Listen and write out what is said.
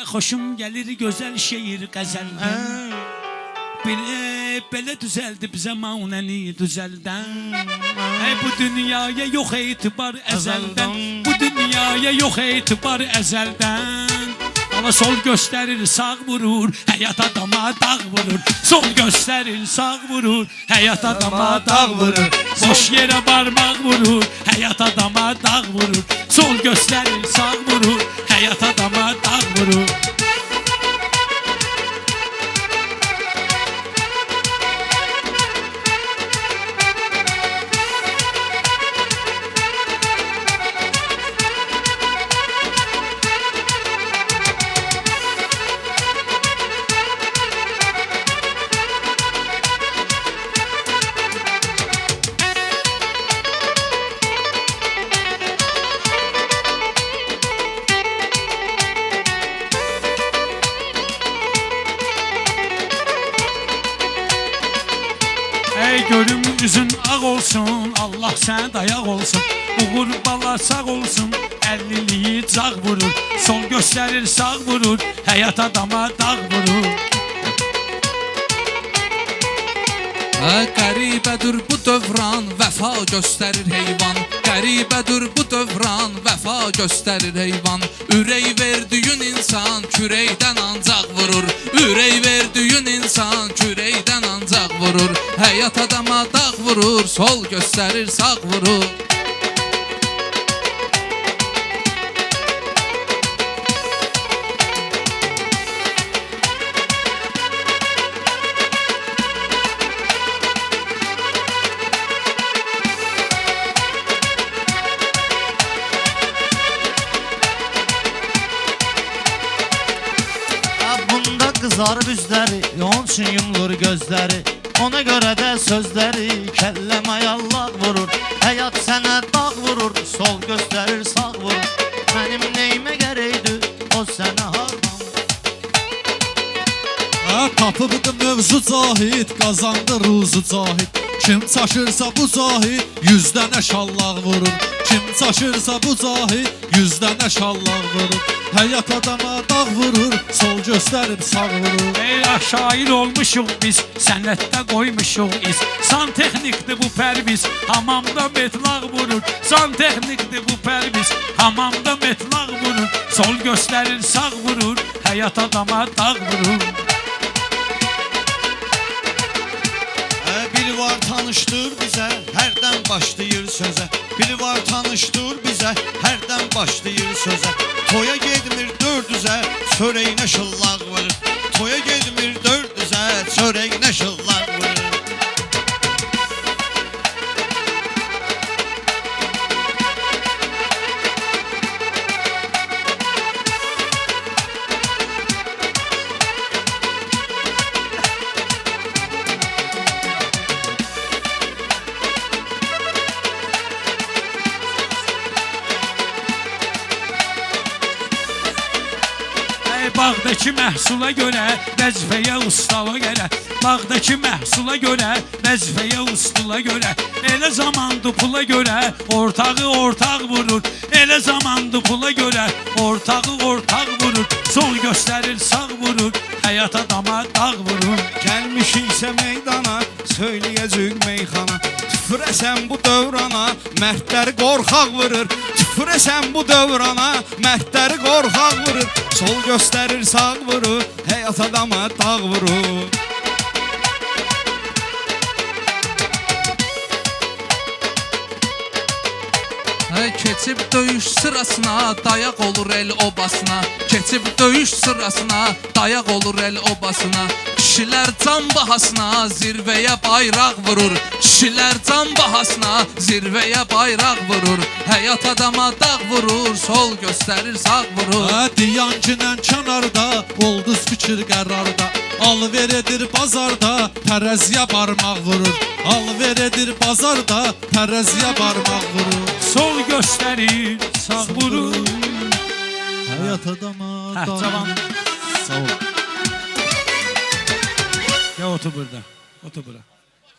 Xoşum gəlir gözəl şeir qəzəldən. Belə düzəldi zamanəni düzəldən. Bu dünyaya yox etibar əzəldən. Bu dünyaya yox etibar əzəldən. Ama sol gösterir sağ vurur, hayat adama dağ vurur. Sol gösterir sağ vurur, hayat adama dağ vurur. Boş yere parmak vurur, hayat adama dağ vurur. Sol gösterir sağ vurur, hayat adama dağ vurur. Görüm yüzün ağ olsun, Allah sen dayak olsun. Uğur bala sağ olsun, 50'liyi cağ vurur. Sol gösterir sağ vurur, hayat adama dağ vurur. Qəribədir bu dövran, vəfa göstərir heyvan. Qəribədir bu dövran, vəfa göstərir heyvan. Ürək verdiyin insan kürəkdən ancaq vurur. Ürək verdiyin insan kürəkdən ancaq vurur. Həyat adama dağ vurur, sol göstərir sağ vurur. Kızarıb üzləri, onun üçün yumulur gözləri. Ona görə də sözləri kəlləmə yallaq vurur. Həyat sənə dağ vurur, sol göstərir sağ vurur. Mənim neyimə gərəkdir, o sənə hardan Tapıbdı mövzu cahid, qazandı ruzu cahid. Kim çaşırsa bu cahid, 100 dənə şallaq vurur. Kim çaşırsa bu cahid, 100 dənə şallaq vurur. Həyat adama dağ vurur, sol göstərib sağ vurur. Şair olmuşuq biz, sənətdə qoymuşuq iz. Santexnikdir bu pərviz, hamamda metlaq vurur. Santexnikdir bu pərviz, hamamda metlaq vurur. Sol göstərir sağ vurur, həyat adama dağ vurur. Biri var tanışdır bizə, hərdən başlayır sözə. Biri var tanışdır bizə, hərdən başlayır sözə. Toya gedmir 400'ə, çörəyinə şıllaq vurur. Toya gedmir 400'ə, çörəyinə şıllaq vurur. Bağdaki məhsula görə, vəzifəyə ustala görə. Bağdaki məhsula görə, vəzifəyə ustala görə. Elə zamandı pula görə, ortağı ortaq vurur. Elə zamandı pula görə, ortağı ortaq vurur. Sol göstərir sağ vurur, həyat adama dağ vurur. Gəlmişiksə meydana, söyləyəcək meyxana. Tüfürəsən bu dövrana, mərdləri qorxaq vurur. Tüfürəsən bu dövrana, mərdləri qorxaq vurur. Sol göstərir sağ vurur, həyat adama dağ vurur. Keçib döyüş sırasına, dayaq olur el obasına. Keçib döyüş sırasına, dayaq olur el obasına. Kişilər can bahasına, zirvəyə bayraq vurur. Kişilər can bahasına, zirvəyə bayraq vurur. Həyat adama dağ vurur, sol göstərir sağ vurur. Diyancının kənarda, ulduz fikir qərarda. Alver edir bazarda, tərəziyə barmaq vurur. Alver edir bazarda, tərəziyə barmaq vurur. Sol göstərir sağ vurur. Həyat adama dağ Tamam. Sağ ol. Ya otur burada, otur burada.